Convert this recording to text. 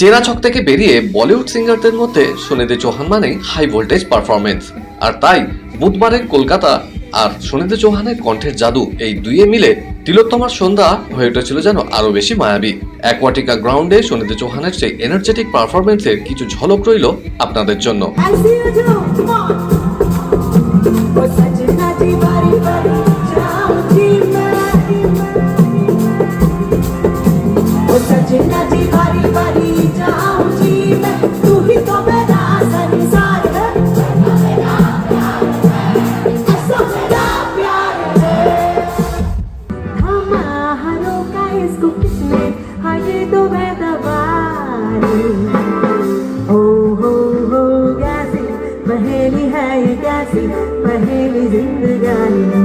চেনা ছক থেকে বেরিয়ে বলিউড সিঙ্গারদের মধ্যে সুনিধি চৌহান মানেই হাই ভোল্টেজ পারফরমেন্স। আর তাই বুধবারের কলকাতা আর সুনিধি চৌহানের কণ্ঠের জাদু এই দুইয়ে মিলে তিলোত্তমার সন্ধ্যা হয়ে উঠেছিল যেন আরো বেশি মায়াবী। অ্যাকোয়াটিকা গ্রাউন্ডে সুনিধি চৌহানের সেই এনার্জেটিক পারফরমেন্সের কিছু ঝলক রইল আপনাদের জন্য। पहेली है ये कैसी पहेली जिंदगानी।